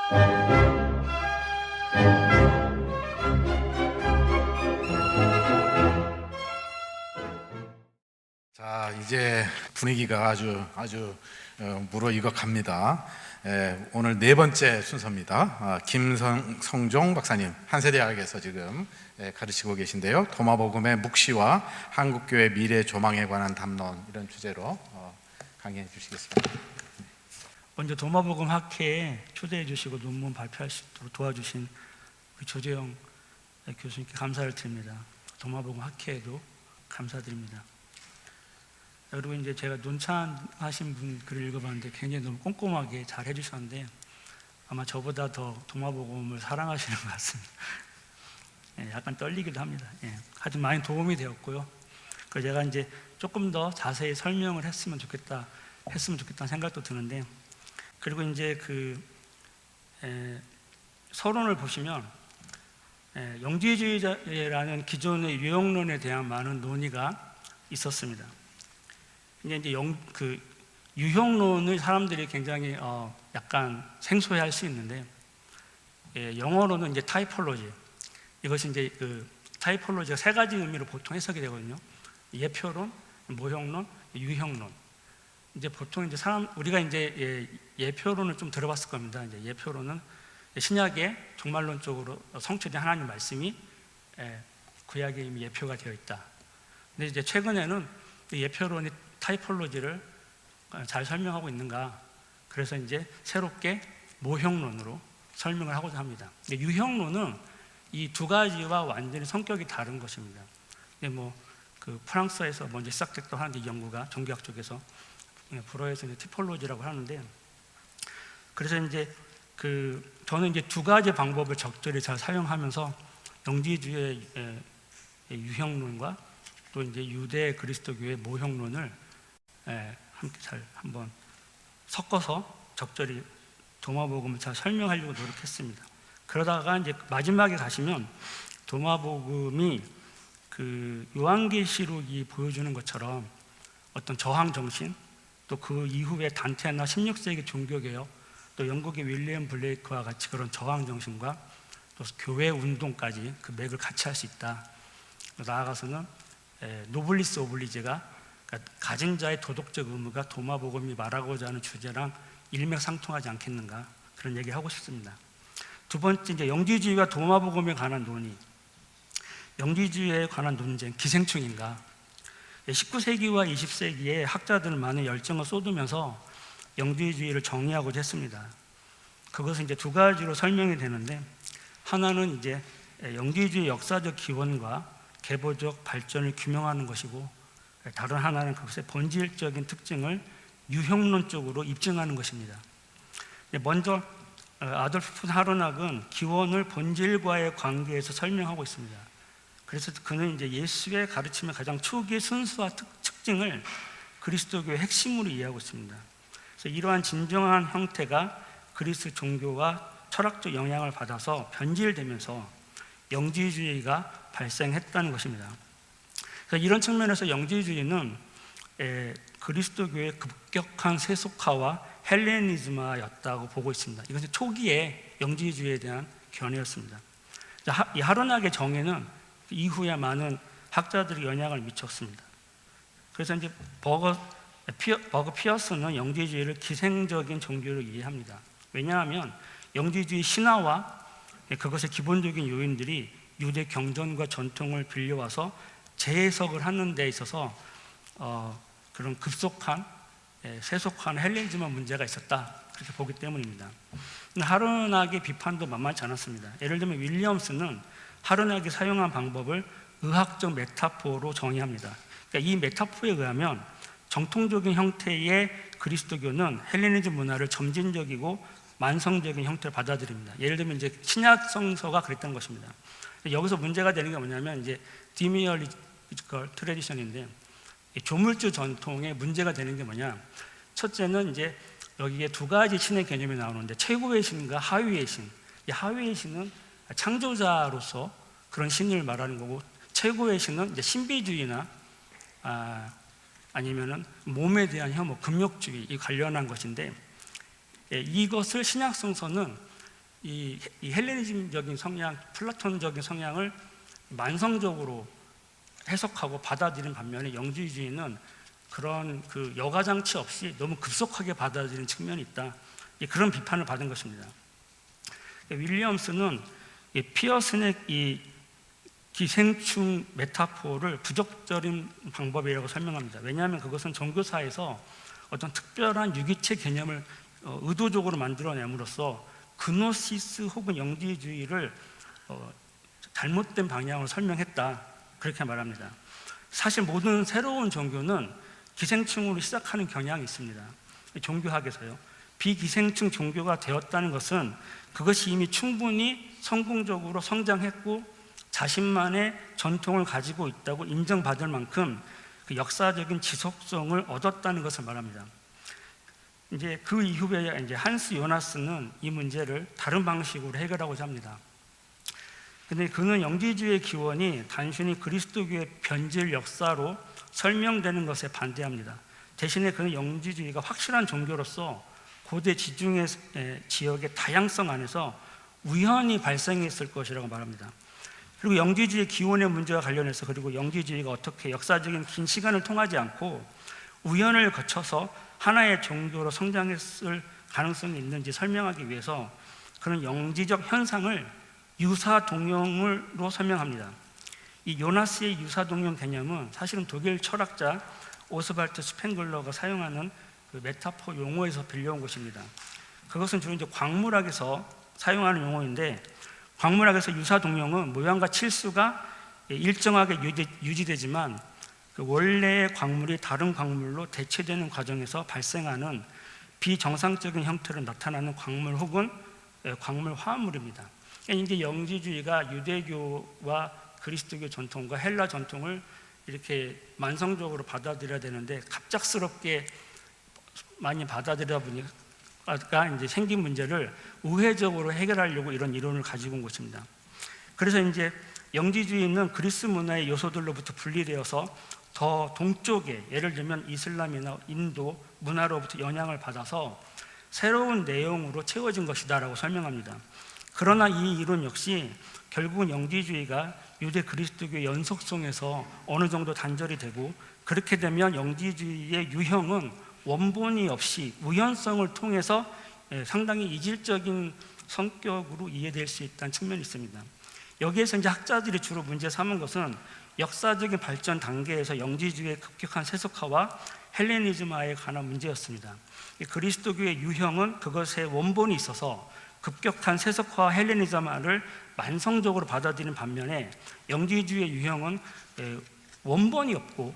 자, 이제 분위기가 아주 무르익어 갑니다. 오늘 네 번째 순서입니다. 김성종 박사님, 한세대학에서 지금 가르치고 계신데요. 도마복음의 묵시와 한국교회 미래 조망에 관한 담론, 이런 주제로 강의해 주시겠습니다. 먼저 도마복음 학회에 초대해 주시고 논문 발표할 수 있도록 도와주신 조재영 교수님께 감사를 드립니다. 도마복음 학회에도 감사드립니다. 그리고 이제 제가 논찬하신 분 글을 읽어봤는데 굉장히 너무 꼼꼼하게 잘 해주셨는데 아마 저보다 더 도마복음을 사랑하시는 것 같습니다. 약간 떨리기도 합니다. 하여튼 많이 도움이 되었고요. 그래서 제가 이제 조금 더 자세히 설명을 했으면 좋겠다는 생각도 드는데, 그리고 이제 서론을 보시면 영지주의라는 기존의 유형론에 대한 많은 논의가 있었습니다. 이제 유형론을 사람들이 굉장히 약간 생소해할 수 있는데, 영어로는 이제 타이폴로지, 이것이 이제 타이폴로지가 세 가지 의미로 보통 해석이 되거든요. 예표론, 모형론, 유형론. 이제 보통 이제 우리가 이제 예표론을 좀 들어봤을 겁니다. 이제 예표론은 신약의 종말론적으로 성취된 하나님 말씀이 구약에 이미 예표가 되어 있다. 근데 이제 최근에는 예표론이 타이폴로지를 잘 설명하고 있는가, 그래서 이제 새롭게 모형론으로 설명을 하고자 합니다. 유형론은 이 두 가지와 완전히 성격이 다른 것입니다. 프랑스에서 먼저 시작됐던 하는 연구가 종교학 쪽에서 불어에서 티폴로지라고 하는데, 그래서 이제 저는 이제 두 가지 방법을 적절히 잘 사용하면서 영지주의 유형론과 또 이제 유대 그리스도교의 모형론을 함께 잘 한번 섞어서 적절히 도마복음을 잘 설명하려고 노력했습니다. 그러다가 이제 마지막에 가시면 도마복음이 요한계시록이 보여주는 것처럼 어떤 저항 정신, 또 그 이후에 단테나 16세기 종교개혁, 또 영국의 윌리엄 블레이크와 같이 그런 저항 정신과 또 교회 운동까지 그 맥을 같이 할 수 있다. 나아가서는 노블리스 오블리제가, 그러니까 가진 자의 도덕적 의무가 도마복음이 말하고자 하는 주제랑 일맥상통하지 않겠는가, 그런 얘기 하고 싶습니다. 두 번째, 이제 영지주의와 도마복음에 관한 논의. 영지주의에 관한 논쟁, 기생충인가? 19세기와 20세기에 학자들은 많은 열정을 쏟으면서 영지주의를 정의하고자 했습니다. 그것은 이제 두 가지로 설명이 되는데, 하나는 이제 영지주의 역사적 기원과 계보적 발전을 규명하는 것이고, 다른 하나는 그것의 본질적인 특징을 유형론적으로 입증하는 것입니다. 먼저 아돌프 폰 하르낙은 기원을 본질과의 관계에서 설명하고 있습니다. 그래서 그는 이제 예수의 가르침의 가장 초기의 순수와 특징을 그리스도교의 핵심으로 이해하고 있습니다. 그래서 이러한 진정한 형태가 그리스 종교와 철학적 영향을 받아서 변질되면서 영지주의가 발생했다는 것입니다. 그래서 이런 측면에서 영지주의는 그리스도교의 급격한 세속화와 헬레니즘화였다고 보고 있습니다. 이것은 초기의 영지주의에 대한 견해였습니다. 이 하르낙의 정의는 이후에 많은 학자들이 영향을 미쳤습니다. 그래서 이제 버거 피어스는 영지주의를 기생적인 종교로 이해합니다. 왜냐하면 영지주의 신화와 그것의 기본적인 요인들이 유대 경전과 전통을 빌려와서 재해석을 하는 데 있어서 그런 급속한 세속화나 헬레니즘화 문제가 있었다, 그렇게 보기 때문입니다. 하르낙의 비판도 만만치 않았습니다. 예를 들면 윌리엄스는 하르낙이 사용한 방법을 의학적 메타포로 정의합니다. 그러니까 이 메타포에 의하면 정통적인 형태의 그리스도교는 헬레니즘 문화를 점진적이고 만성적인 형태를 받아들입니다. 예를 들면 이제 신약 성서가 그랬던 것입니다. 여기서 문제가 되는 게 뭐냐면 이제 디미얼리지컬 트레디션인데, 조물주 전통에 문제가 되는 게 뭐냐? 첫째는 이제 여기에 두 가지 신의 개념이 나오는데, 최고의 신과 하위의 신. 이 하위의 신은 창조자로서 그런 신을 말하는 거고, 최고의 신은 이제 신비주의나 아니면은 몸에 대한 혐오, 금욕주의 이 관련한 것인데, 이것을 신약 성서는 이 헬레니즘적인 성향, 플라톤적인 성향을 만성적으로 해석하고 받아들이는 반면에 영지주의는 그런 그 여과장치 없이 너무 급속하게 받아들이는 측면이 있다. 그런 비판을 받은 것입니다. 윌리엄스는 피어슨의 이 기생충 메타포를 부적절한 방법이라고 설명합니다. 왜냐하면 그것은 종교사에서 어떤 특별한 유기체 개념을 의도적으로 만들어냄으로써 그노시스 혹은 영지주의를 잘못된 방향으로 설명했다, 그렇게 말합니다. 사실 모든 새로운 종교는 기생충으로 시작하는 경향이 있습니다. 종교학에서요. 비기생충 종교가 되었다는 것은 그것이 이미 충분히 성공적으로 성장했고 자신만의 전통을 가지고 있다고 인정받을 만큼 그 역사적인 지속성을 얻었다는 것을 말합니다. 이제 그 이후에 이제 한스 요나스는 이 문제를 다른 방식으로 해결하고자 합니다. 근데 그는 영지주의의 기원이 단순히 그리스도교의 변질 역사로 설명되는 것에 반대합니다. 대신에 그는 영지주의가 확실한 종교로서 고대 지중해 지역의 다양성 안에서 우연히 발생했을 것이라고 말합니다. 그리고 영지주의 기원의 문제와 관련해서, 그리고 영지주의가 어떻게 역사적인 긴 시간을 통하지 않고 우연을 거쳐서 하나의 종교로 성장했을 가능성이 있는지 설명하기 위해서 그는 영지적 현상을 유사동용으로 설명합니다. 이 요나스의 유사동용 개념은 사실은 독일 철학자 오스발트 스펜글러가 사용하는 그 메타포 용어에서 빌려온 것입니다. 그것은 주로 이제 광물학에서 사용하는 용어인데, 광물학에서 유사동용은 모양과 칠수가 일정하게 유지되지만 그 원래의 광물이 다른 광물로 대체되는 과정에서 발생하는 비정상적인 형태로 나타나는 광물 혹은 광물 화합물입니다. 이제 영지주의가 유대교와 그리스도교 전통과 헬라 전통을 이렇게 만성적으로 받아들여야 되는데 갑작스럽게 많이 받아들여다 보니까 이제 생긴 문제를 우회적으로 해결하려고 이런 이론을 가지고 온 것입니다. 그래서 이제 영지주의는 그리스 문화의 요소들로부터 분리되어서 더 동쪽에, 예를 들면 이슬람이나 인도 문화로부터 영향을 받아서 새로운 내용으로 채워진 것이다라고 설명합니다. 그러나 이 이론 역시 결국은 영지주의가 유대 그리스도교의 연속성에서 어느 정도 단절이 되고, 그렇게 되면 영지주의의 유형은 원본이 없이 우연성을 통해서 상당히 이질적인 성격으로 이해될 수 있다는 측면이 있습니다. 여기에서 이제 학자들이 주로 문제 삼은 것은 역사적인 발전 단계에서 영지주의의 급격한 세속화와 헬레니즘화에 관한 문제였습니다. 그리스도교의 유형은 그것의 원본이 있어서 급격한 세속화와 헬레니즘화를 만성적으로 받아들이는 반면에 영지주의의 유형은 원본이 없고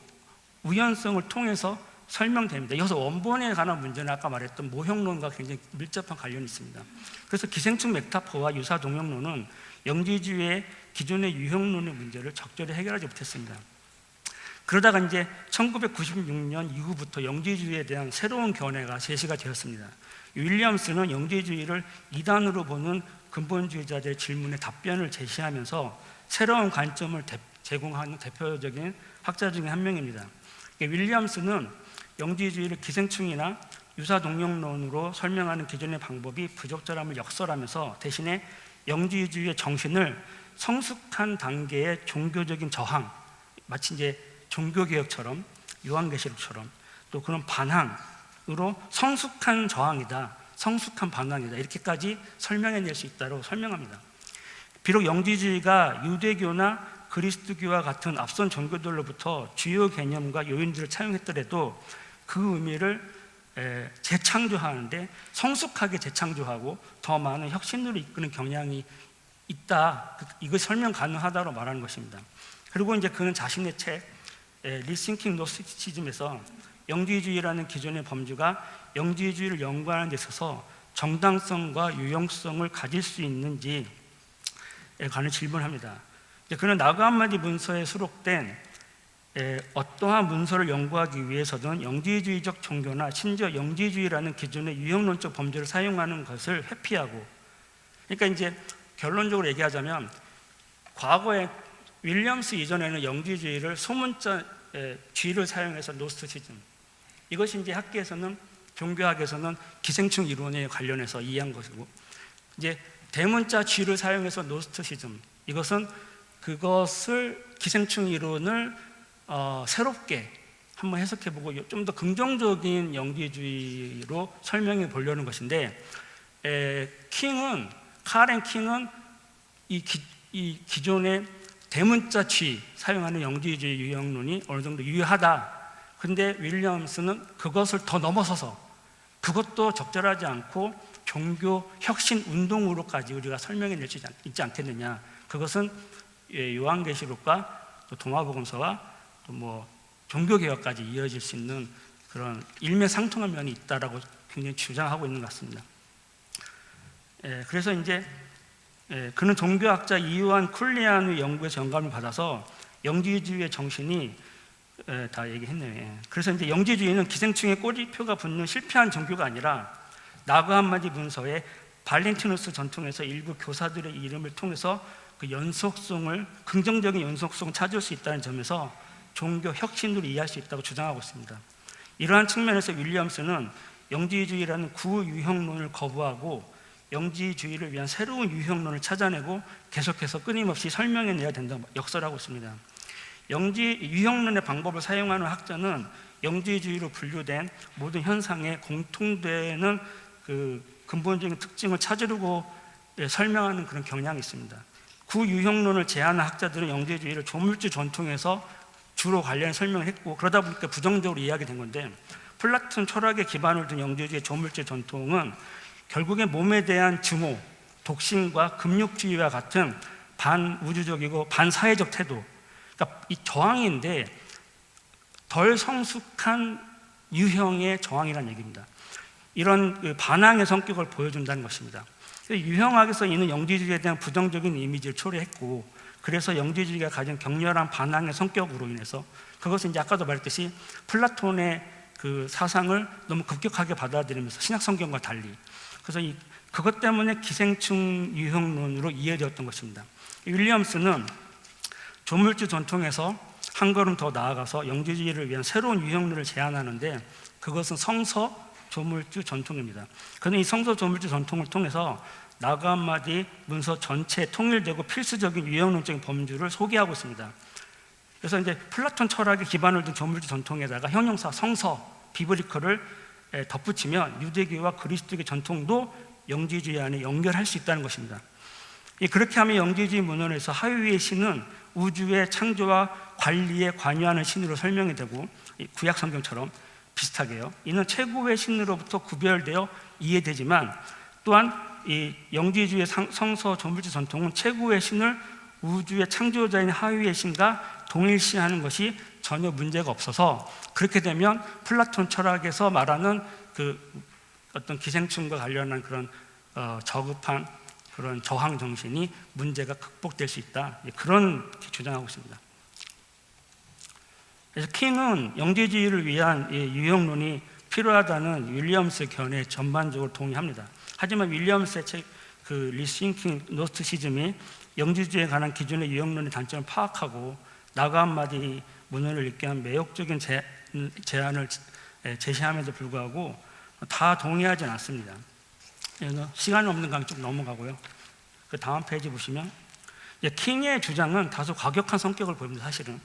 우연성을 통해서 설명됩니다. 여기서 원본에 관한 문제는 아까 말했던 모형론과 굉장히 밀접한 관련이 있습니다. 그래서 기생충 메타포와 유사동용론은 영지주의의 기존의 유형론의 문제를 적절히 해결하지 못했습니다. 그러다가 이제 1996년 이후부터 영지주의에 대한 새로운 견해가 제시가 되었습니다. 윌리엄스는 영지주의를 이단으로 보는 근본주의자들의 질문에 답변을 제시하면서 새로운 관점을 제공하는 대표적인 학자 중에 한 명입니다. 윌리엄스는 영지주의를 기생충이나 유사동용론으로 설명하는 기존의 방법이 부적절함을 역설하면서 대신에 영지주의의 정신을 성숙한 단계의 종교적인 저항, 마치 이제 종교개혁처럼 요한계시록처럼 또 그런 반항으로 성숙한 저항이다, 성숙한 반항이다, 이렇게까지 설명해낼 수 있다고 설명합니다. 비록 영지주의가 유대교나 그리스도교와 같은 앞선 종교들로부터 주요 개념과 요인들을 차용했더라도 그 의미를 재창조하는데 성숙하게 재창조하고 더 많은 혁신으로 이끄는 경향이 있다, 이거 설명 가능하다고 말하는 것입니다. 그리고 이제 그는 자신의 책 리싱킹 노스티시즘에서 영지주의라는 기존의 범주가 영지주의를 연구하는 데 있어서 정당성과 유용성을 가질 수 있는지에 관한 질문합니다. 그는 나그한마디 문서에 수록된 어떠한 문서를 연구하기 위해서든 영지주의적 종교나 심지어 영지주의라는 기존의 유형론적 범주를 사용하는 것을 회피하고, 그러니까 이제 결론적으로 얘기하자면 과거에 윌리엄스 이전에는 영지주의를 소문자 G를 사용해서 노스티시즘, 이것이 이제 학계에서는 종교학에서는 기생충 이론에 관련해서 이해한 것이고, 이제 대문자 G를 사용해서 노스티시즘, 이것은 그것을 기생충 이론을 새롭게 한번 해석해보고 좀 더 긍정적인 영지주의로 설명해 보려는 것인데, 카렌 킹은 이 기존의 대문자 G 사용하는 영지주의 유형론이 어느 정도 유효하다. 근데 윌리엄스는 그것을 더 넘어서서 그것도 적절하지 않고 종교 혁신 운동으로까지 우리가 설명해 낼 수 있지 않겠느냐. 그것은 요한계시록과 또 도마복음서와 또 뭐 종교개혁까지 이어질 수 있는 그런 일맥상통한 면이 있다라고 굉장히 주장하고 있는 것 같습니다. 그래서 이제 그는 종교학자 이유한 쿨리안의 연구에서 영감을 받아서 영지주의의 정신이 다 얘기했네요. 그래서 이제 영지주의는 기생충의 꼬리표가 붙는 실패한 종교가 아니라 나그 한마디 문서에 발렌티누스 전통에서 일부 교사들의 이름을 통해서 그 연속성을, 긍정적인 연속성을 찾을 수 있다는 점에서 종교 혁신으로 이해할 수 있다고 주장하고 있습니다. 이러한 측면에서 윌리엄스는 영지주의라는 구유형론을 거부하고 영지주의를 위한 새로운 유형론을 찾아내고 계속해서 끊임없이 설명해내야 된다고 역설하고 있습니다. 유형론의 방법을 사용하는 학자는 영지주의로 분류된 모든 현상에 공통되는 그 근본적인 특징을 찾으려고 설명하는 그런 경향이 있습니다. 구유형론을 제안한 학자들은 영지주의를 조물주 전통에서 주로 관련 설명을 했고, 그러다 보니까 부정적으로 이해하게 된 건데, 플라톤 철학의 기반을 둔 영지주의 조물주 전통은 결국에 몸에 대한 증오, 독신과 금욕주의와 같은 반우주적이고 반사회적 태도, 그러니까 이 저항인데 덜 성숙한 유형의 저항이라는 얘기입니다. 이런 반항의 성격을 보여준다는 것입니다. 유형학에서 이는 영지주의에 대한 부정적인 이미지를 초래했고, 그래서 영지주의가 가진 격렬한 반항의 성격으로 인해서 그것은 이제 아까도 말했듯이 플라톤의 그 사상을 너무 급격하게 받아들이면서 신약 성경과 달리, 그래서 그것 때문에 기생충 유형론으로 이해되었던 것입니다. 윌리엄스는 조물주 전통에서 한 걸음 더 나아가서 영지주의를 위한 새로운 유형론을 제안하는데, 그것은 성서 조물주 전통입니다. 그는 이 성서 조물주 전통을 통해서 나그 한마디 문서 전체에 통일되고 필수적인 유형론적인 범주를 소개하고 있습니다. 그래서 이제 플라톤 철학의 기반을 둔 조물주 전통에다가 형용사 성서 비브리컬을 덧붙이면 유대교와 그리스도교 전통도 영지주의 안에 연결할 수 있다는 것입니다. 그렇게 하면 영지주의 문헌에서 하위의 신은 우주의 창조와 관리에 관여하는 신으로 설명이 되고, 구약 성경처럼 비슷하게요. 이는 최고의 신으로부터 구별되어 이해되지만, 또한 이 영지주의 성서 조물주 전통은 최고의 신을 우주의 창조자인 하위의 신과 동일시하는 것이 전혀 문제가 없어서, 그렇게 되면 플라톤 철학에서 말하는 그 어떤 기생충과 관련한 그런 저급한 그런 저항 정신이 문제가 극복될 수 있다, 그런 주장하고 있습니다. 그래서 킹은 영지주의를 위한 유형론이 필요하다는 윌리엄스의 견해에 전반적으로 동의합니다. 하지만 윌리엄스의 책 리싱킹 노스티시즘이 영지주의에 관한 기존의 유형론의 단점을 파악하고 나그 한마디 문헌을 읽게 한 매혹적인 제안을 제시함에도 불구하고 다 동의하지는 않습니다. 시간이 없는 강의 좀 넘어가고요. 그 다음 페이지 보시면 킹의 주장은 다소 과격한 성격을 보입니다. 사실은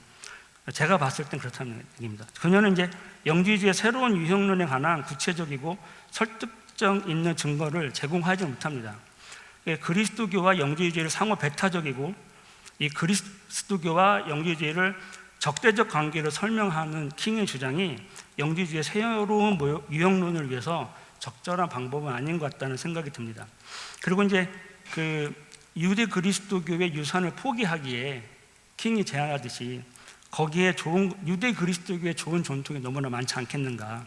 제가 봤을 땐 그렇다는 얘기입니다. 그녀는 이제 영지주의의 새로운 유형론에 관한 구체적이고 설득력 있는 증거를 제공하지 못합니다. 그리스도교와 영지주의를 상호 배타적이고, 이 그리스도교와 영지주의를 적대적 관계로 설명하는 킹의 주장이 영지주의의 새로운 유형론을 위해서 적절한 방법은 아닌 것 같다는 생각이 듭니다. 그리고 이제 그 유대 그리스도교의 유산을 포기하기에 킹이 제안하듯이 거기에 유대 그리스도교의 좋은 전통이 너무나 많지 않겠는가.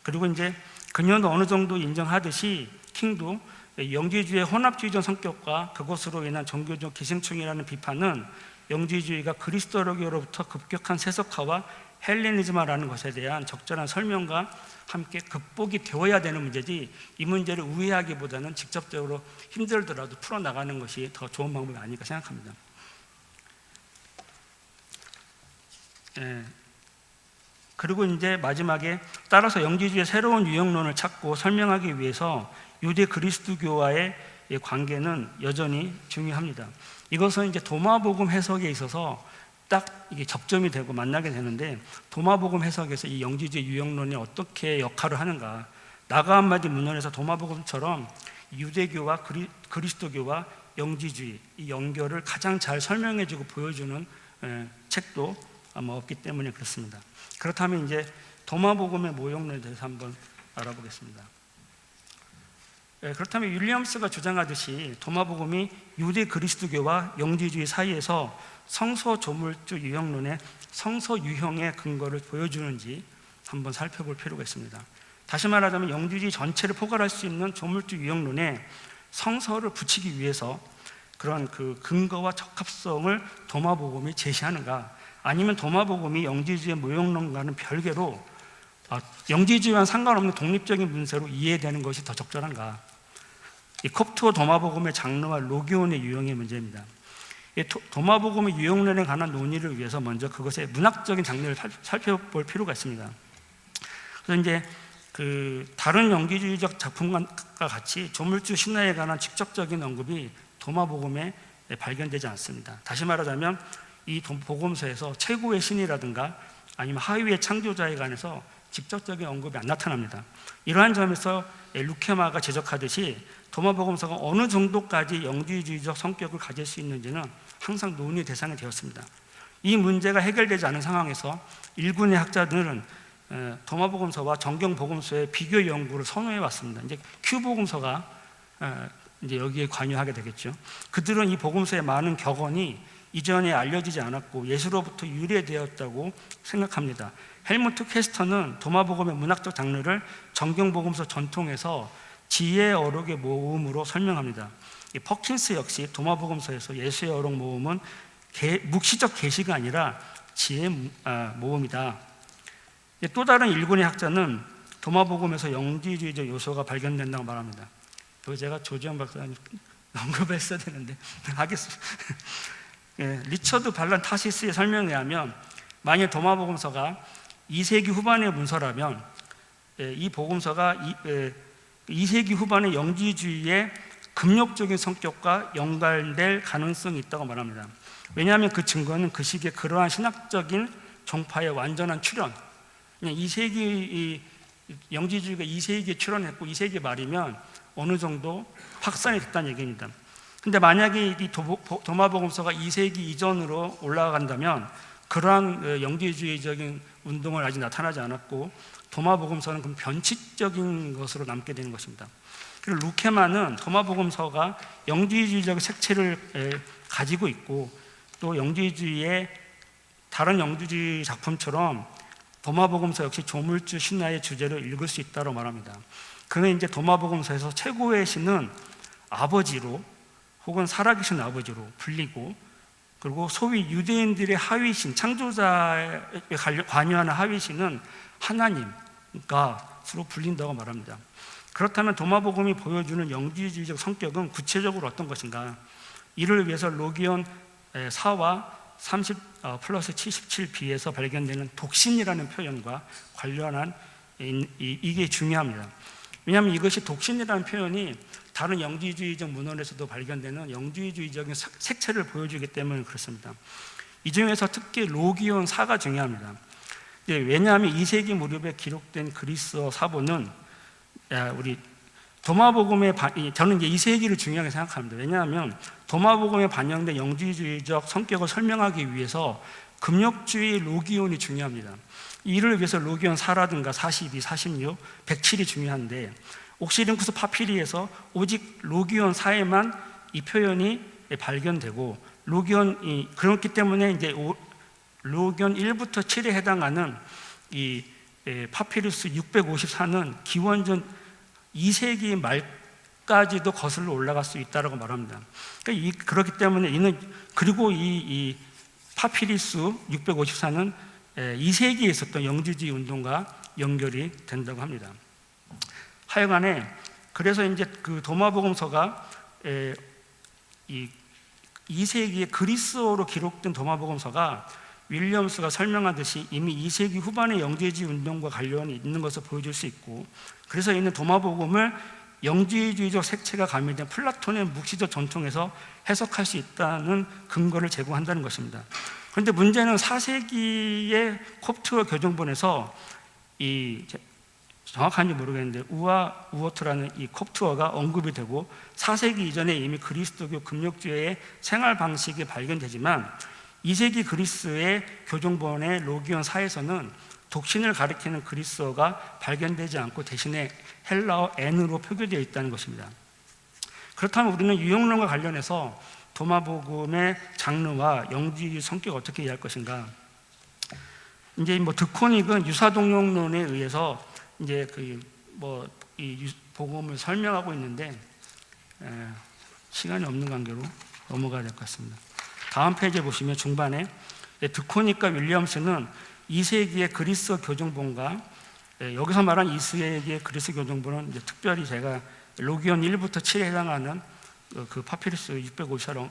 그리고 이제 그녀도 어느 정도 인정하듯이 킹도 영지주의의 혼합주의적 성격과 그것으로 인한 종교적 기생충이라는 비판은 영지주의가 그리스도교로부터 급격한 세속화와 헬레니즘화라는 것에 대한 적절한 설명과 함께 극복이 되어야 되는 문제지, 이 문제를 우회하기보다는 직접적으로 힘들더라도 풀어나가는 것이 더 좋은 방법이 아닐까 생각합니다. 그리고 이제 마지막에 따라서 영지주의의 새로운 유형론을 찾고 설명하기 위해서 유대 그리스도교와의 관계는 여전히 중요합니다. 이것은 이제 도마복음 해석에 있어서 딱 이게 접점이 되고 만나게 되는데, 도마복음 해석에서 이 영지주의 유형론이 어떻게 역할을 하는가, 나가 한마디 문헌에서 도마복음처럼 유대교와 그리스도교와 영지주의 이 연결을 가장 잘 설명해주고 보여주는 책도 아마 없기 때문에 그렇습니다. 그렇다면 이제 도마복음의 모형론에 대해서 한번 알아보겠습니다. 그렇다면 윌리엄스가 주장하듯이 도마복음이 유대 그리스도교와 영지주의 사이에서 성서 조물주 유형론의 성서 유형의 근거를 보여주는지 한번 살펴볼 필요가 있습니다. 다시 말하자면 영지주의 전체를 포괄할 수 있는 조물주 유형론에 성서를 붙이기 위해서 그런 그 근거와 적합성을 도마복음이 제시하는가, 아니면 도마복음이 영지주의 모형론과는 별개로 영지주의와는 상관없는 독립적인 문서로 이해되는 것이 더 적절한가. 이 콥트어 도마복음의 장르와 로기온의 유형의 문제입니다. 이 도마복음의 유형론에 관한 논의를 위해서 먼저 그것의 문학적인 장르를 살펴볼 필요가 있습니다. 그래서 이제 그 다른 영지주의적 작품과 같이 조물주 신화에 관한 직접적인 언급이 도마복음에 발견되지 않습니다. 다시 말하자면 이 복음서에서 최고의 신이라든가 아니면 하위의 창조자에 관해서 직접적인 언급이 안 나타납니다. 이러한 점에서 루케마가 지적하듯이 도마복음서가 어느 정도까지 영지주의적 성격을 가질 수 있는지는 항상 논의 대상이 되었습니다. 이 문제가 해결되지 않은 상황에서 일군의 학자들은 도마복음서와 정경복음서의 비교 연구를 선호해 왔습니다. 이제 큐복음서가 이제 여기에 관여하게 되겠죠. 그들은 이 복음서의 많은 격언이 이전에 알려지지 않았고 예수로부터 유래되었다고 생각합니다. 헬무트 캐스터는 도마복음의 문학적 장르를 정경복음서 전통에서 지혜의 어록의 모음으로 설명합니다. 이 퍼킨스 역시 도마복음서에서 예수의 어록 모음은 묵시적 계시가 아니라 지혜의 모음이다. 또 다른 일군의 학자는 도마복음에서 영지주의적 요소가 발견된다고 말합니다. 이거 제가 조지현 박사님 언급했어야 되는데 하겠습니다. 리처드 발란 타시스의 설명에 의하면 만약 도마복음서가 2세기 후반의 문서라면 이 복음서가 2세기 후반의 영지주의의 금욕적인 성격과 연관될 가능성이 있다고 말합니다. 왜냐하면 그 증거는 그 시기에 그러한 신학적인 종파의 완전한 출현, 2세기 영지주의가 2세기에 출현했고 2세기 말이면 어느 정도 확산이 됐다는 얘기입니다. 근데 만약에 이 도마복음서가 2세기 이전으로 올라간다면 그러한 영지주의적인 운동은 아직 나타나지 않았고 도마복음서는 그럼 변칙적인 것으로 남게 되는 것입니다. 그리고 루케마는 도마복음서가 영지주의적 색채를 가지고 있고 또 영지주의의 다른 영지주의 작품처럼 도마복음서 역시 조물주 신화의 주제를 읽을 수 있다고 말합니다. 그는 이제 도마복음서에서 최고의 신은 아버지로 혹은 살아계신 아버지로 불리고, 그리고 소위 유대인들의 하위신, 창조자에 관여하는 하위신은 하나님과 서로 불린다고 말합니다. 그렇다면 도마복음이 보여주는 영지주의적 성격은 구체적으로 어떤 것인가? 이를 위해서 로기온 4와 30 플러스 77b에서 발견되는 독신이라는 표현과 관련한 이게 중요합니다. 왜냐하면 이것이 독신이라는 표현이 다른 영지주의적 문헌에서도 발견되는 영지주의적인 색채를 보여주기 때문에 그렇습니다. 이 중에서 특히 로기온 4가 중요합니다. 왜냐하면 2세기 무렵에 기록된 그리스어 사본은 우리 도마복음의 저는 이제 2세기를 중요하게 생각합니다. 왜냐하면 도마복음에 반영된 영지주의적 성격을 설명하기 위해서 금욕주의 로기온이 중요합니다. 이를 위해서 로기온 4라든가 42, 46, 107이 중요한데 옥시링쿠스 파피리에서 오직 로기온 4에만 이 표현이 발견되고 로기온이 그렇기 때문에 이제 로기온 1부터 7에 해당하는 이 파피루스 654는 기원전 2세기 말까지도 거슬러 올라갈 수 있다고 말합니다. 그러니까 그렇기 때문에 그리고 이 파피루스 654는 2세기에 있었던 영지주의 운동과 연결이 된다고 합니다. 하여간에 그래서 이제 그 도마복음서가 이 2세기에 그리스어로 기록된 도마복음서가 윌리엄스가 설명하듯이 이미 2세기 후반의 영지주의 운동과 관련이 있는 것을 보여줄 수 있고, 그래서 이는 도마복음을 영지주의적 색채가 가미된 플라톤의 묵시적 전통에서 해석할 수 있다는 근거를 제공한다는 것입니다. 그런데 문제는 4세기의 콥트어 교정본에서 정확한지 모르겠는데 우어트라는 이 콥트어가 언급이 되고 4세기 이전에 이미 그리스도교 금욕주의의 생활 방식이 발견되지만 2세기 그리스의 교정본의 로기온 사에서는 독신을 가리키는 그리스어가 발견되지 않고 대신에 헬라어 N으로 표기되어 있다는 것입니다. 그렇다면 우리는 유형론과 관련해서 도마복음의 장르와 영지주의 성격을 어떻게 이해할 것인가? 이제 드코닉은 유사동용론에 의해서 이제 이 복음을 설명하고 있는데 시간이 없는 관계로 넘어가야 될 것 같습니다. 다음 페이지에 보시면 중반에 드코닉과 윌리엄스는 2세기의 그리스 교정본과 여기서 말한 2세기의 그리스 교정본은 이제 특별히 제가 로기온 1부터 7에 해당하는 그 파피루스 650을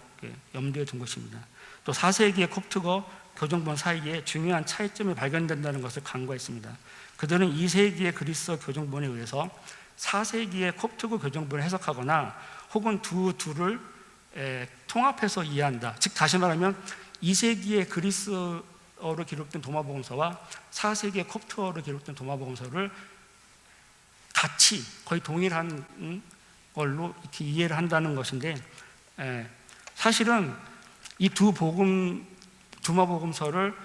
염두에 둔 것입니다. 또 4세기의 콥트어 교정본 사이에 중요한 차이점이 발견된다는 것을 간과했습니다. 그들은 2세기의 그리스 교정본에 의해서 4세기의 콥트어 교정본을 해석하거나 혹은 둘을 통합해서 이해한다. 즉 다시 말하면 2세기의 그리스어로 기록된 도마복음서와 4세기의 콥트어로 기록된 도마복음서를 같이 거의 동일한 걸로 이렇게 이해를 한다는 것인데, 사실은 이 두 도마복음서를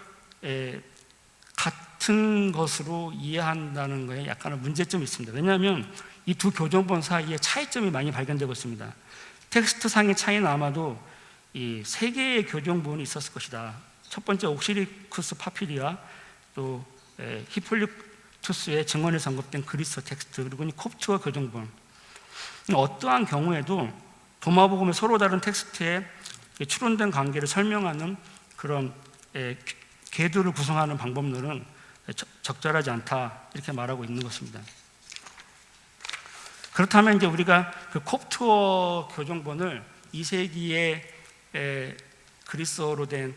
같은 것으로 이해한다는 것에 약간의 문제점이 있습니다. 왜냐하면 이 두 교정본 사이에 차이점이 많이 발견되고 있습니다. 텍스트상의 차이는 아마도 이 세 개의 교정본이 있었을 것이다. 첫 번째 옥시리쿠스 파피리와 또 히폴리투스의 증언에서 언급된 그리스 텍스트, 그리고 콥트어 교정본. 어떠한 경우에도 도마복음의 서로 다른 텍스트에 추론된 관계를 설명하는 그런 궤도를 구성하는 방법론은 적절하지 않다, 이렇게 말하고 있는 것입니다. 그렇다면 이제 우리가 그 콥트어 교정본을 2세기의 그리스어로 된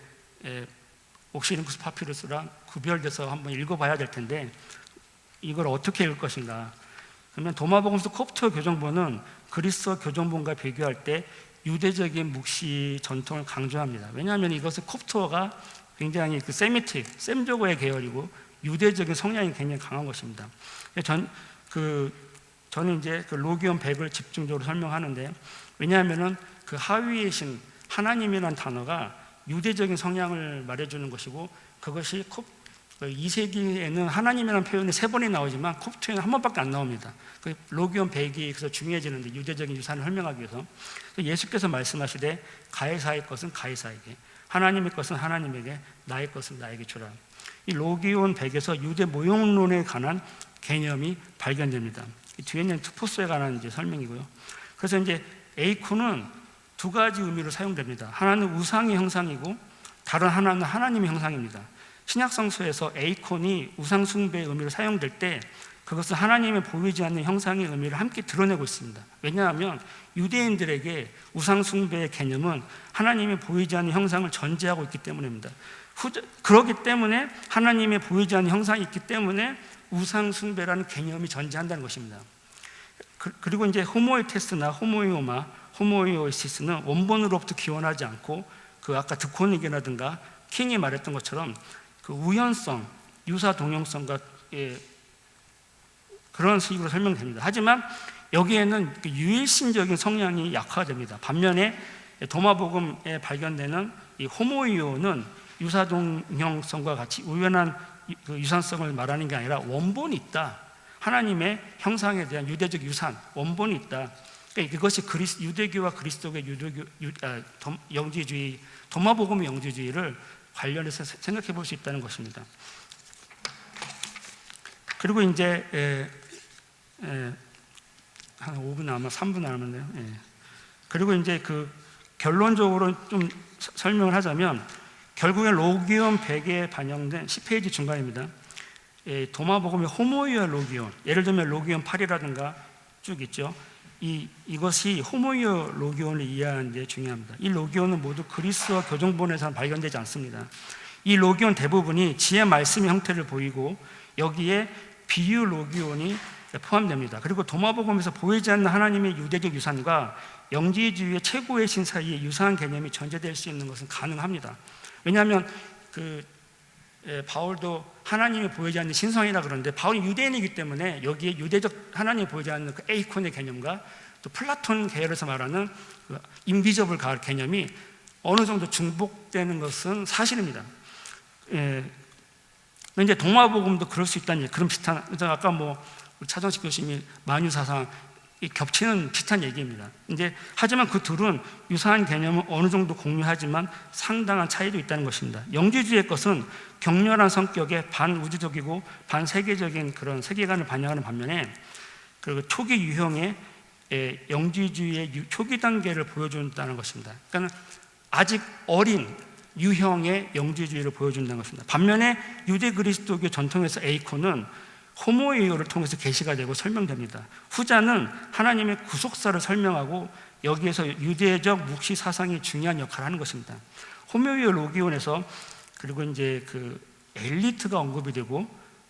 옥시리쿠스 파피루스랑 구별돼서 한번 읽어봐야 될 텐데, 이걸 어떻게 읽을 것인가? 그러면 도마복음서 콥트어 교정본은 그리스어 교정본과 비교할 때 유대적인 묵시 전통을 강조합니다. 왜냐하면 이것은 콥트어가 굉장히 그 세미틱, 셈저고의 계열이고 유대적인 성향이 굉장히 강한 것입니다. 저는 이제 그 로기온 100을 집중적으로 설명하는데, 왜냐하면은 그 하위의 신 하나님이라는 단어가 유대적인 성향을 말해주는 것이고, 그것이 2세기에는 하나님이라는 표현이 3번이 나오지만 콥트에는 한 번밖에 안 나옵니다. 그 로기온 100이 그래서 중요해지는데, 유대적인 유산을 설명하기 위해서 예수께서 말씀하시되 가이사의 것은 가이사에게, 하나님의 것은 하나님에게, 나의 것은 나에게 주라. 이 로기온 100에서 유대 모형론에 관한 개념이 발견됩니다. 이 뒤에는 투포스에 관한 이제 설명이고요. 그래서 이제 에이콘은 두 가지 의미로 사용됩니다. 하나는 우상의 형상이고 다른 하나는 하나님의 형상입니다. 신약성서에서 에이콘이 우상 숭배의 의미로 사용될 때 그것은 하나님의 보이지 않는 형상의 의미를 함께 드러내고 있습니다. 왜냐하면 유대인들에게 우상 숭배의 개념은 하나님의 보이지 않는 형상을 전제하고 있기 때문입니다. 그렇기 때문에 하나님의 보이지 않는 형상이 있기 때문에 우상 숭배라는 개념이 전제한다는 것입니다. 그리고 이제 호모이테스나 호모이오마, 호모이오시스는 원본으로부터 기원하지 않고 그 아까 드코닉이라든가 킹이 말했던 것처럼 그 우연성, 유사 동형성과 그런 식으로 설명됩니다. 하지만 여기에는 유일신적인 성향이 약화됩니다. 반면에 도마복음에 발견되는 이 호모이오는 유사 동형성과 같이 우연한 유산성을 말하는 게 아니라 원본이 있다. 하나님의 형상에 대한 유대적 유산, 원본이 있다. 그러니까 이것이 유대교와 그리스도의 영지주의, 도마복음의 영지주의를 관련해서 생각해 볼 수 있다는 것입니다. 그리고 이제 한 5분 남아 3분 남았네요. 그리고 이제 그 결론적으로 좀 설명을 하자면, 결국에 로기온 100에 반영된 10페이지 중간입니다. 도마복음의 호모이오 로기온, 예를 들면 로기온 8이라든가 쭉 있죠. 이것이 호모이오 로기온을 이해하는 데 중요합니다. 이 로기온은 모두 그리스어 교정본에서는 발견되지 않습니다. 이 로기온 대부분이 지혜 말씀의 형태를 보이고, 여기에 비유 로기온이 포함됩니다. 그리고 도마복음에서 보이지 않는 하나님의 유대적 유산과 영지주의의 최고의 신 사이에 유사한 개념이 전제될 수 있는 것은 가능합니다. 왜냐하면 바울도 하나님이 보이지 않는 신성이라 그러는데, 바울이 유대인이기 때문에 여기에 유대적 하나님이 보이지 않는 그 에이콘의 개념과 또 플라톤 계열에서 말하는 그 인비저블 가을 개념이 어느 정도 중복되는 것은 사실입니다. 이제 동마복음도 그럴 수 있다는, 그런 비슷한, 아까 우리 차정식 교수님이 만유사상 겹치는 비슷한 얘기입니다. 이제 하지만 그 둘은 유사한 개념은 어느 정도 공유하지만 상당한 차이도 있다는 것입니다. 영지주의의 것은 격렬한 성격의 반우주적이고 반세계적인 그런 세계관을 반영하는 반면에, 그리고 초기 유형의 영지주의의 초기 단계를 보여준다는 것입니다. 그러니까 아직 어린 유형의 영지주의를 보여준다는 것입니다. 반면에 유대 그리스도교 전통에서 에이콘은 호모이오를 통해서 계시가 되고 설명됩니다. 후자는 하나님의 구속사를 설명하고 여기에서 유대적 묵시 사상이 중요한 역할을 하는 것입니다. 호모이오 로기온에서, 그리고 이제 그 엘리트가 언급이 되고,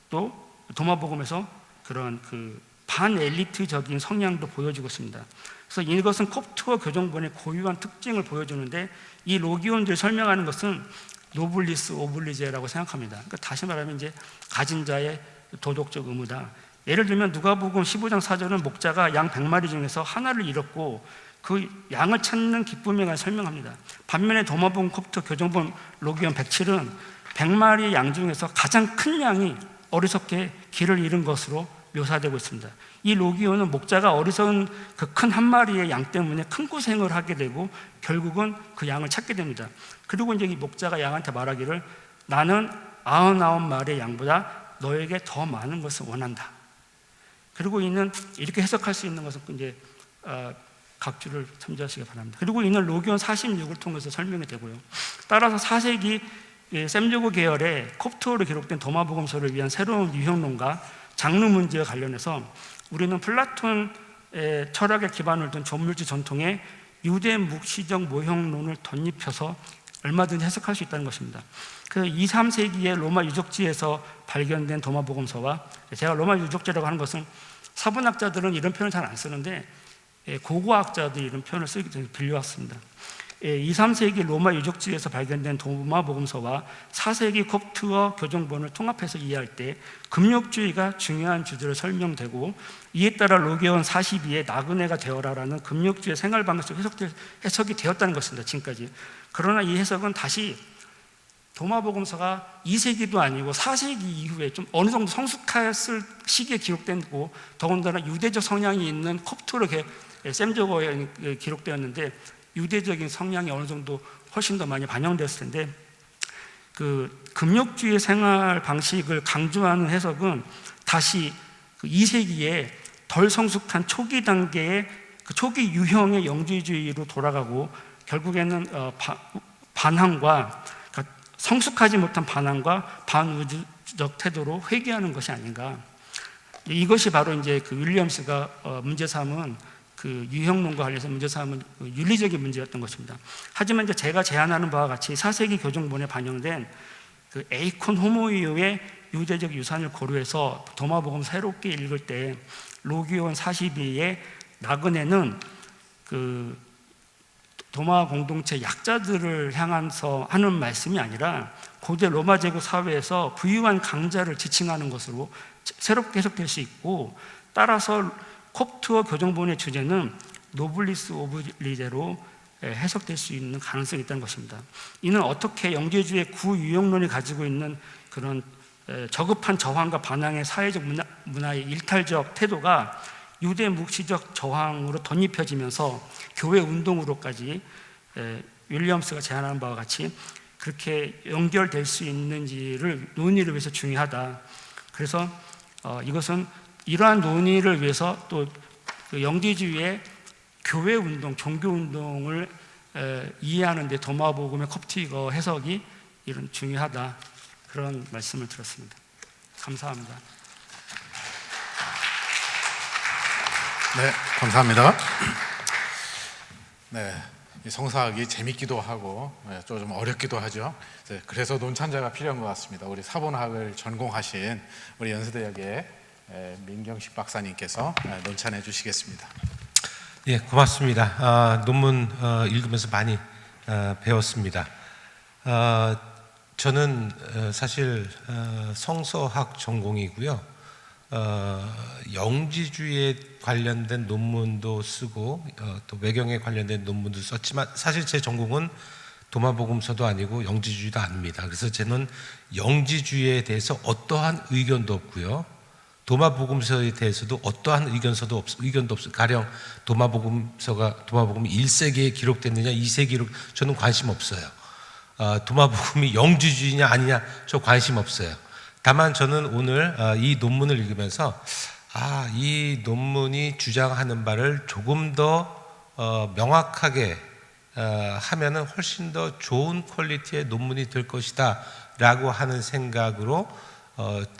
또 도마복음에서 그런 그 반엘리트적인 성향도 보여지고 있습니다. 그래서 이것은 콥트어 교정본의 고유한 특징을 보여주는데, 이 로기온들을 설명하는 것은 노블리스 오블리제라고 생각합니다. 그러니까 다시 말하면 이제 가진 자의 도덕적 의무다. 예를 들면 누가복음 15장 4절은 목자가 양 100마리 중에서 하나를 잃었고 그 양을 찾는 기쁨에 관해 설명합니다. 반면에 도마복음 콥트 교정본 로기온 107은 100마리의 양 중에서 가장 큰 양이 어리석게 길을 잃은 것으로 묘사되고 있습니다. 이 로기온은 목자가 어리석은 그 큰 한 마리의 양 때문에 큰 고생을 하게 되고 결국은 그 양을 찾게 됩니다. 그리고 이제 이 목자가 양한테 말하기를, 나는 99마리의 양보다 너에게 더 많은 것을 원한다. 그리고 이는 이렇게 해석할 수 있는 것은 이제 각주를 참조하시기 바랍니다. 그리고 이는 로기온 46을 통해서 설명이 되고요. 따라서 4세기 셈조고 계열의 콥트어로 기록된 도마복음서를 위한 새로운 유형론과 장르 문제와 관련해서 우리는 플라톤의 철학의 기반을 둔 조물주 전통에 유대 묵시적 모형론을 덧입혀서 얼마든지 해석할 수 있다는 것입니다. 그 2, 3세기의 로마 유적지에서 발견된 도마복음서와, 제가 로마 유적지라고 하는 것은 사분학자들은 이런 표현을 잘 안 쓰는데 고고학자들이 이런 표현을 쓰기 때문에 빌려왔습니다. 2, 3세기 로마 유적지에서 발견된 도마복음서와 4세기 콥트어 교정본을 통합해서 이해할 때 금욕주의가 중요한 주제로 설명되고, 이에 따라 로기온 42에 나그네가 되어라라는 금욕주의 생활 방식으로 해석이 되었다는 것입니다. 지금까지. 그러나 이 해석은 다시 도마복음서가 2세기도 아니고 4세기 이후에 좀 어느 정도 성숙했을 시기에 기록되고, 더군다나 유대적 성향이 있는 콥트어로 셈조고에 기록되었는데 유대적인 성향이 어느 정도 훨씬 더 많이 반영됐을 텐데, 그 금욕주의 생활 방식을 강조하는 해석은 다시 그 2세기에 덜 성숙한 초기 단계의 그 초기 유형의 영지주의로 돌아가고, 결국에는 반항과, 그러니까 성숙하지 못한 반항과 반우주적 태도로 회귀하는 것이 아닌가. 이것이 바로 이제 그 윌리엄스가 문제 삼은 그 유형론과 관련해서 문제 삼은 윤리적인 문제였던 것입니다. 하지만 이제 제가 제안하는 바와 같이 4세기 교정본에 반영된 그 에이콘 호모이오의 유대적 유산을 고려해서 도마복음 새롭게 읽을 때 로기온 42의 나그네는 그 도마 공동체 약자들을 향해서 하는 말씀이 아니라 고대 로마 제국 사회에서 부유한 강자를 지칭하는 것으로 새롭게 해석될 수 있고, 따라서 콥트어 교정본의 주제는 노블리스 오블리제로 해석될 수 있는 가능성이 있다는 것입니다. 이는 어떻게 영지주의 구유형론이 가지고 있는 그런 저급한 저항과 반항의 사회적 문화의 일탈적 태도가 유대 묵시적 저항으로 덧입혀지면서 교회 운동으로까지 윌리엄스가 제안하는 바와 같이 그렇게 연결될 수 있는지를 논의를 위해서 중요하다. 그래서 이것은 이러한 논의를 위해서 또 영지주의의 교회 운동, 종교 운동을 이해하는 데 도마복음의 콥트어 해석이 이런 중요하다, 그런 말씀을 들었습니다. 감사합니다. 네, 감사합니다. 네, 이 성사학이 재밌기도 하고 좀 어렵기도 하죠. 그래서 논찬자가 필요한 것 같습니다. 우리 사본학을 전공하신 우리 연세대학의 민경식 박사님께서 논찬해 주시겠습니다. 예, 고맙습니다. 논문 읽으면서 많이 배웠습니다. 저는 사실 성서학 전공이고요. 영지주의에 관련된 논문도 쓰고 또 외경에 관련된 논문도 썼지만 사실 제 전공은 도마복음서도 아니고 영지주의도 아닙니다. 그래서 저는 영지주의에 대해서 어떠한 의견도 없고요. 도마복음서에 대해서도 어떠한 의견도 없어요. 가령 도마복음이 1세기에 기록됐느냐 2세기 기록 저는 관심 없어요. 도마복음이 영지주의냐 아니냐 저 관심 없어요. 다만 저는 오늘 이 논문을 읽으면서 이 논문이 주장하는 바를 조금 더 명확하게 하면은 훨씬 더 좋은 퀄리티의 논문이 될 것이다 라고 하는 생각으로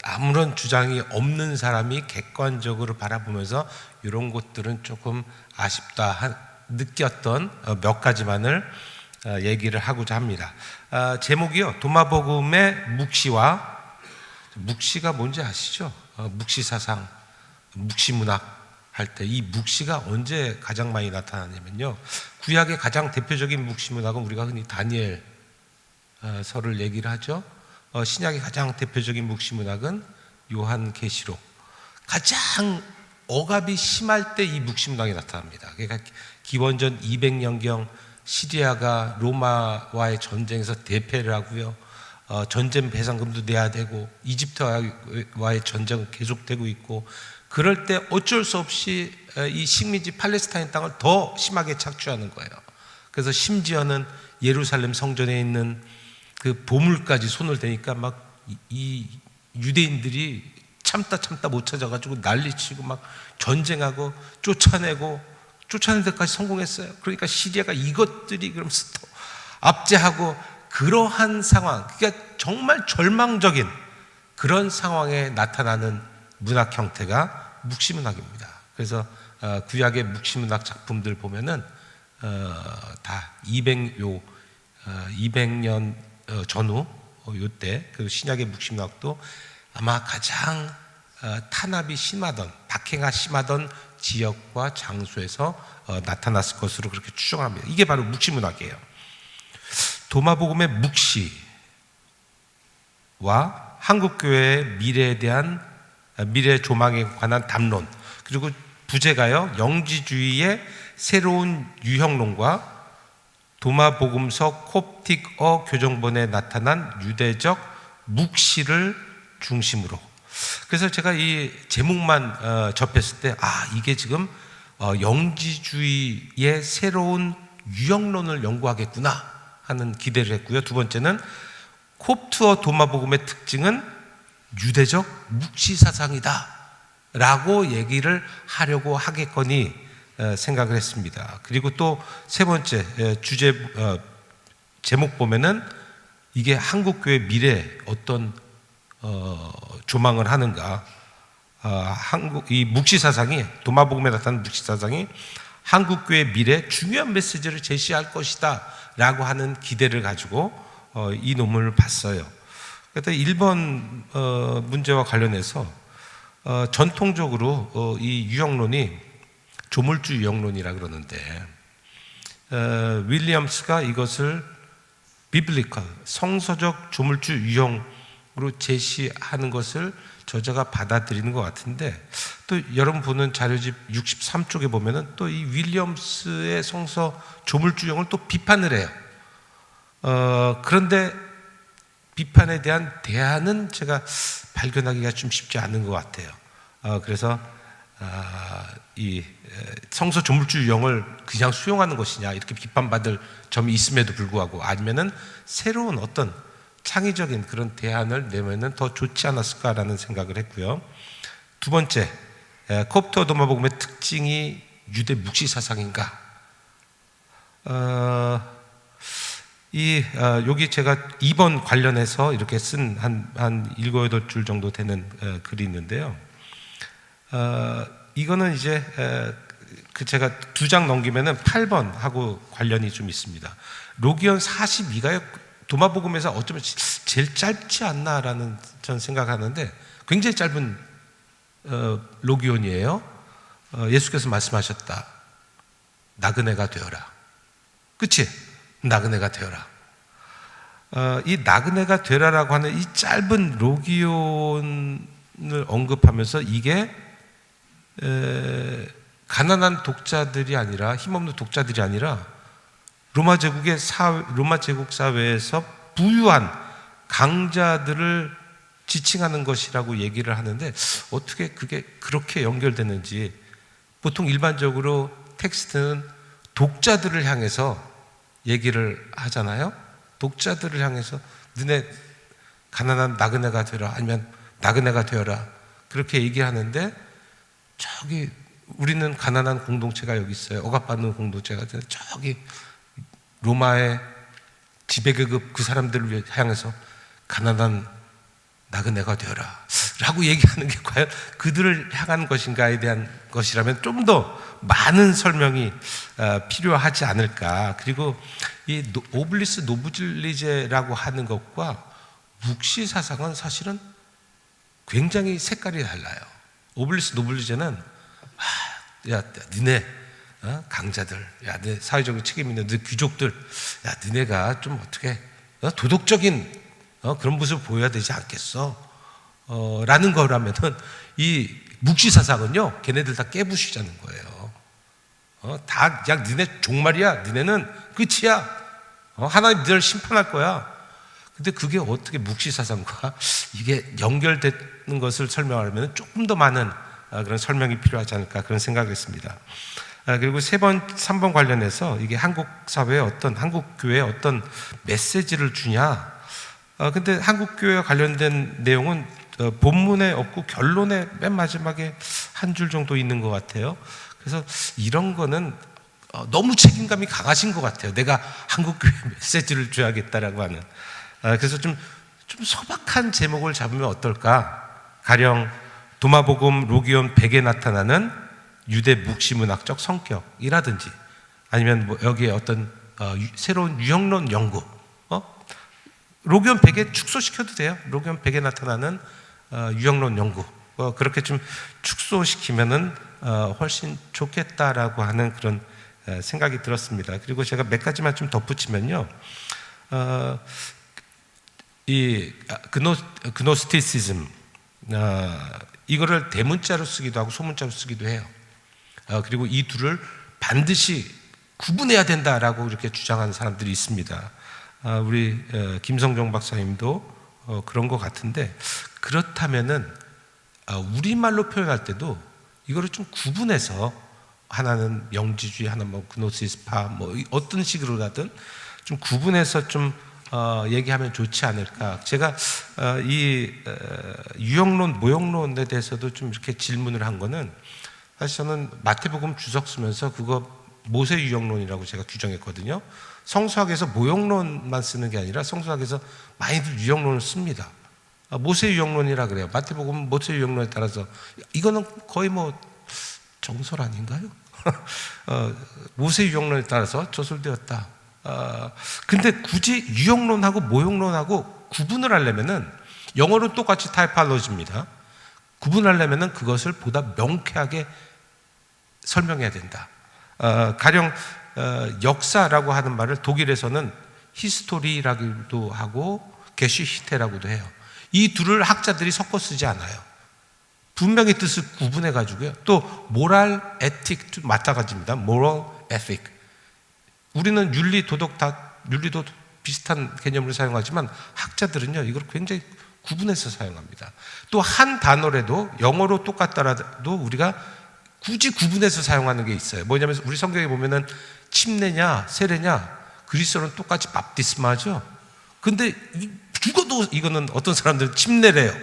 아무런 주장이 없는 사람이 객관적으로 바라보면서 이런 것들은 조금 아쉽다 느꼈던 몇 가지만을 얘기를 하고자 합니다. 제목이요, 도마복음의 묵시가 뭔지 아시죠? 묵시사상, 묵시문학 할 때 이 묵시가 언제 가장 많이 나타나냐면요, 구약의 가장 대표적인 묵시문학은 우리가 흔히 다니엘 서를 얘기를 하죠. 신약의 가장 대표적인 묵시문학은 요한계시록. 가장 억압이 심할 때 이 묵시문학이 나타납니다. 그러니까 기원전 200년경 시리아가 로마와의 전쟁에서 대패를 하고요, 전쟁 배상금도 내야 되고 이집트와의 전쟁은 계속되고 있고, 그럴 때 어쩔 수 없이 이 식민지 팔레스타인 땅을 더 심하게 착취하는 거예요. 그래서 심지어는 예루살렘 성전에 있는 그 보물까지 손을 대니까 막 이 유대인들이 참다 못 찾아가지고 난리치고 막 전쟁하고 쫓아내는 데까지 성공했어요. 그러니까 시리아가 이것들이 그럼 압제하고, 그러한 상황, 그러니까 정말 절망적인 그런 상황에 나타나는 문학 형태가 묵시문학입니다. 그래서 구약의 묵시문학 작품들 보면은 다 200년 전후 요때 그 신약의 묵시문학도 아마 가장 탄압이 심하던, 박해가 심하던 지역과 장소에서 나타났을 것으로 그렇게 추정합니다. 이게 바로 묵시문학이에요. 도마복음의 묵시와 한국교회의 미래에 대한 미래 조망에 관한 담론, 그리고 부제가요, 영지주의의 새로운 유형론과 도마복음서 콥틱어 교정본에 나타난 유대적 묵시를 중심으로. 그래서 제가 이 제목만 접했을 때 이게 지금 영지주의의 새로운 유형론을 연구하겠구나 하는 기대를 했고요. 두 번째는 콥트어 도마복음의 특징은 유대적 묵시사상이다 라고 얘기를 하려고 하겠거니 생각을 했습니다. 그리고 또 세 번째 제목 보면은 이게 한국교회 미래에 어떤 조망을 하는가, 이 묵시사상이, 도마복음에 나타나는 묵시사상이 한국교회 미래에 중요한 메시지를 제시할 것이다 라고 하는 기대를 가지고 이 논문을 봤어요. 그래서 1번 문제와 관련해서 전통적으로 이 유형론이 조물주 유형론이라 그러는데, 윌리엄스가 이것을 비블리컬, 성서적 조물주 유형으로 제시하는 것을 저자가 받아들이는 것 같은데, 또 여러분 보는 자료집 63쪽에 보면은 또 이 윌리엄스의 성서 조물주 유형을 또 비판을 해요. 그런데 비판에 대한 대안은 제가 발견하기가 좀 쉽지 않은 것 같아요. 그래서 이 성서 조물주 유형을 그냥 수용하는 것이냐, 이렇게 비판받을 점이 있음에도 불구하고, 아니면은 새로운 어떤 창의적인 그런 대안을 내면은 더 좋지 않았을까라는 생각을 했고요. 두 번째, 콥트어 도마복음의 특징이 유대 묵시 사상인가? 여기 제가 2번 관련해서 이렇게 쓴 한 7, 8줄 정도 되는 글이 있는데요. 이거는 이제 제가 2장 넘기면은 8번하고 관련이 좀 있습니다. 로기온 42가요. 도마복음에서 어쩌면 제일 짧지 않나라는 전 생각하는데, 굉장히 짧은 로기온이에요. 예수께서 말씀하셨다. 나그네가 되어라. 그치? 나그네가 되어라. 이 나그네가 되라라고 하는 이 짧은 로기온을 언급하면서 이게 가난한 독자들이 아니라, 힘없는 독자들이 아니라 로마 제국 사회에서 부유한 강자들을 지칭하는 것이라고 얘기를 하는데, 어떻게 그게 그렇게 연결되는지. 보통 일반적으로 텍스트는 독자들을 향해서 얘기를 하잖아요. 독자들을 향해서 너네 가난한 나그네가 되라, 아니면 나그네가 되어라, 그렇게 얘기하는데, 저기 우리는 가난한 공동체가 여기 있어요. 억압받는 공동체가 있는데, 저기 로마의 지배계급 그 사람들을 향해서 가난한 나그네가 되어라 라고 얘기하는 게 과연 그들을 향한 것인가에 대한 것이라면 좀 더 많은 설명이 필요하지 않을까. 그리고 이 오블리스 노블리제라고 하는 것과 묵시 사상은 사실은 굉장히 색깔이 달라요. 오블리스 노블리제는 야, 니네 강자들, 야, 네 사회적인 책임 있는 네 귀족들, 야, 니네가 좀 어떻게 도덕적인 그런 모습을 보여야 되지 않겠어? 라는 거라면은, 이 묵시 사상은요, 걔네들 다 깨부시자는 거예요. 다 그냥 니네 종말이야. 니네는 끝이야. 하나님 너를 심판할 거야. 근데 그게 어떻게 묵시 사상과 이게 연결되는 것을 설명하려면 조금 더 많은 그런 설명이 필요하지 않을까, 그런 생각을 했습니다. 그리고 3번 관련해서 이게 한국 사회에 한국 교회에 어떤 메시지를 주냐. 근데 한국 교회와 관련된 내용은 본문에 없고 결론에 맨 마지막에 한 줄 정도 있는 것 같아요. 그래서 이런 거는 너무 책임감이 강하신 것 같아요. 내가 한국 교회 메시지를 줘야겠다라고 하는. 그래서 좀 소박한 제목을 잡으면 어떨까? 가령 도마복음 로기온 100에 나타나는 유대 묵시문학적 성격이라든지, 아니면 뭐 여기에 어떤 새로운 유형론 연구, 로기온 100에 축소시켜도 돼요. 로기온 100에 나타나는 유형론 연구, 그렇게 좀 축소시키면은 훨씬 좋겠다라고 하는 그런 생각이 들었습니다. 그리고 제가 몇 가지만 좀 덧붙이면요, 이 그노스티시즘, 이거를 대문자로 쓰기도 하고 소문자로 쓰기도 해요. 그리고 이 둘을 반드시 구분해야 된다라고 이렇게 주장하는 사람들이 있습니다. 우리 김성종 박사님도 그런 것 같은데, 그렇다면은 우리말로 표현할 때도 이거를 좀 구분해서, 하나는 영지주의, 하나는 뭐 그노시스파, 뭐 어떤 식으로라든 좀 구분해서 좀 얘기하면 좋지 않을까. 제가 이 유형론, 모형론에 대해서도 좀 이렇게 질문을 한 거는, 사실 저는 마태복음 주석 쓰면서 그거 모세 유형론이라고 제가 규정했거든요. 성서학에서 모형론만 쓰는 게 아니라 성서학에서 많이들 유형론을 씁니다. 모세 유형론이라 그래요. 마태복음 모세 유형론에 따라서, 이거는 거의 뭐 정설 아닌가요? 모세 유형론에 따라서 저술되었다. 근데 굳이 유형론하고 모형론하고 구분을 하려면은, 영어는 똑같이 타이팔로지입니다. 구분하려면은 그것을 보다 명쾌하게 설명해야 된다. 가령 역사라고 하는 말을 독일에서는 히스토리라고도 하고 게슈히테라고도 해요. 이 둘을 학자들이 섞어 쓰지 않아요. 분명히 뜻을 구분해 가지고요. 또 모랄, 에틱도 마찬가지입니다. 모럴, 에틱. 우리는 윤리, 윤리도 비슷한 개념을 사용하지만 학자들은요, 이걸 굉장히 구분해서 사용합니다. 또 한 단어라도 영어로 똑같더라도 우리가 굳이 구분해서 사용하는 게 있어요. 뭐냐면 우리 성경에 보면은 침례냐 세례냐 그리스어는 똑같이 밥디스마죠. 근데 죽어도 이거는 어떤 사람들은 침례래요.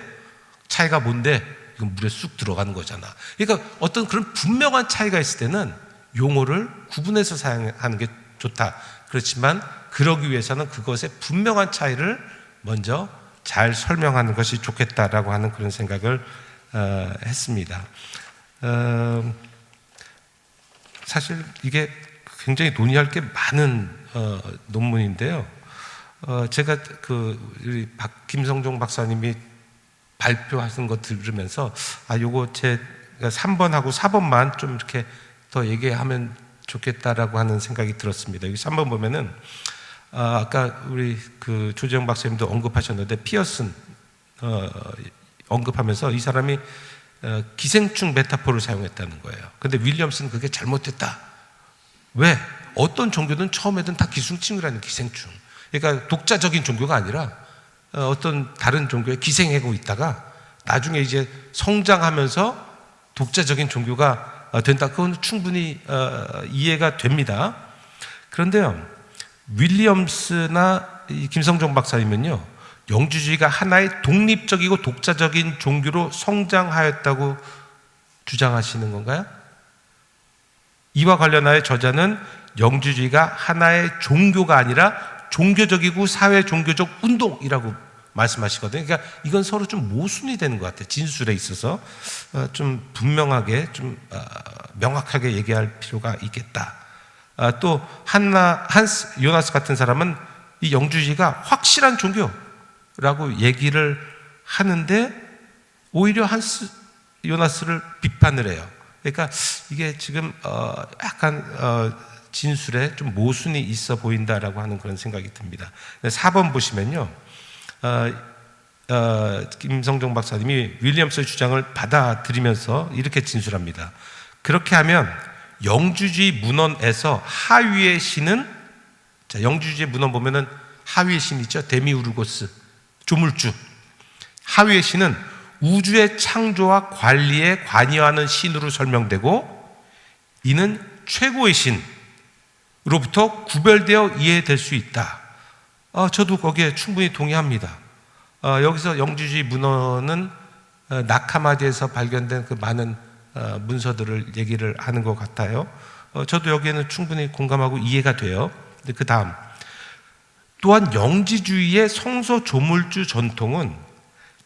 차이가 뭔데? 이건 물에 쑥 들어가는 거잖아. 그러니까 어떤 그런 분명한 차이가 있을 때는 용어를 구분해서 사용하는 게 좋다. 그렇지만 그러기 위해서는 그것의 분명한 차이를 먼저 잘 설명하는 것이 좋겠다라고 하는 그런 생각을 했습니다. 사실 이게 굉장히 논의할 게 많은 논문인데요. 제가 우리 김성종 박사님이 발표하신 거 들으면서 요거 제 3번하고 4번만 좀 이렇게 더 얘기하면 좋겠다라고 하는 생각이 들었습니다. 여기 3번 보면은 아까 우리 그 조재영 박사님도 언급하셨는데 피어슨 언급하면서 이 사람이 기생충 메타포를 사용했다는 거예요. 근데 윌리엄스는 그게 잘못됐다. 왜? 어떤 종교든 처음에는 다 기생충이라는 기생충. 그러니까 독자적인 종교가 아니라 어떤 다른 종교에 기생하고 있다가 나중에 이제 성장하면서 독자적인 종교가 된다. 그건 충분히 이해가 됩니다. 그런데요, 윌리엄스나 이 김성종 박사님은요, 영주주의가 하나의 독립적이고 독자적인 종교로 성장하였다고 주장하시는 건가요? 이와 관련하여 저자는 영주주의가 하나의 종교가 아니라 종교적이고 사회 종교적 운동이라고 말씀하시거든요. 그러니까 이건 서로 좀 모순이 되는 것 같아요. 진술에 있어서 좀 분명하게, 좀 명확하게 얘기할 필요가 있겠다. 또 한스 요나스 같은 사람은 이 영주주의가 확실한 종교라고 얘기를 하는데 오히려 한스 요나스를 비판을 해요. 그러니까 이게 지금 약간 진술에 좀 모순이 있어 보인다라고 하는 그런 생각이 듭니다. 4번 보시면요, 김성종 박사님이 윌리엄스의 주장을 받아들이면서 이렇게 진술합니다. 그렇게 하면 영주주의 문헌에서 하위의 신은, 자, 영주주의 문헌 보면은 하위의 신 있죠. 데미우르고스, 조물주. 하위의 신은 우주의 창조와 관리에 관여하는 신으로 설명되고, 이는 최고의 신으로부터 구별되어 이해될 수 있다. 저도 거기에 충분히 동의합니다. 여기서 영주주의 문헌은 나카마디에서 발견된 그 많은 문서들을 얘기를 하는 것 같아요. 저도 여기에는 충분히 공감하고 이해가 돼요. 근데 그 다음, 또한 영지주의의 성서 조물주 전통은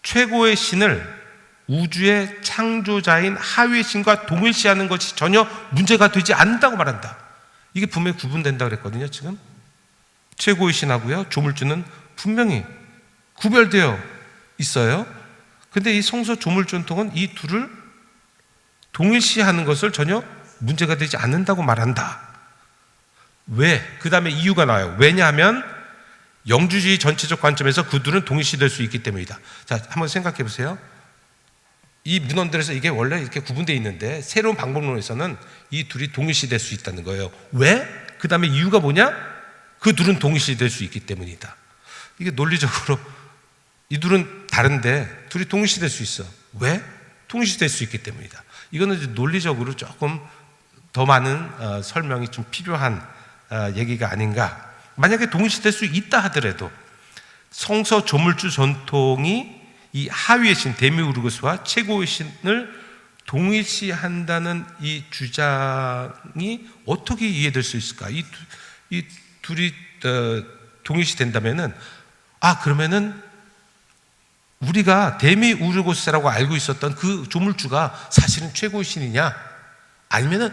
최고의 신을 우주의 창조자인 하위의 신과 동일시하는 것이 전혀 문제가 되지 않는다고 말한다. 이게 분명히 구분된다고 그랬거든요. 지금 최고의 신하고요, 조물주는 분명히 구별되어 있어요. 근데 이 성서 조물주 전통은 이 둘을 동일시하는 것을 전혀 문제가 되지 않는다고 말한다. 왜? 그 다음에 이유가 나와요. 왜냐하면 영주주의 전체적 관점에서 그 둘은 동일시될 수 있기 때문이다. 자, 한번 생각해 보세요. 이 문헌들에서 이게 원래 이렇게 구분되어 있는데 새로운 방법론에서는 이 둘이 동일시될 수 있다는 거예요. 왜? 그 다음에 이유가 뭐냐? 그 둘은 동일시될 수 있기 때문이다. 이게 논리적으로 이 둘은 다른데 둘이 동일시될 수 있어. 왜? 동일시될 수 있기 때문이다. 이거는 이제 논리적으로 조금 더 많은 설명이 좀 필요한 얘기가 아닌가. 만약에 동일시될 수 있다 하더라도 성서 조물주 전통이 이 하위의 신 데미우르고스와 최고의 신을 동일시한다는 이 주장이 어떻게 이해될 수 있을까? 이 둘이 동일시된다면은 그러면은 우리가 데미우르고스라고 알고 있었던 그 조물주가 사실은 최고의 신이냐? 아니면은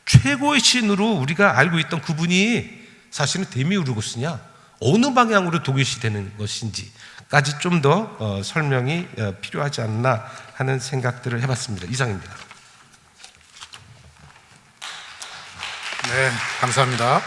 최고의 신으로 우리가 알고 있던 그분이 사실은 데미우르고스냐? 어느 방향으로 동일시되는 것인지까지 좀 더 설명이 필요하지 않나 하는 생각들을 해봤습니다. 이상입니다. 네, 감사합니다.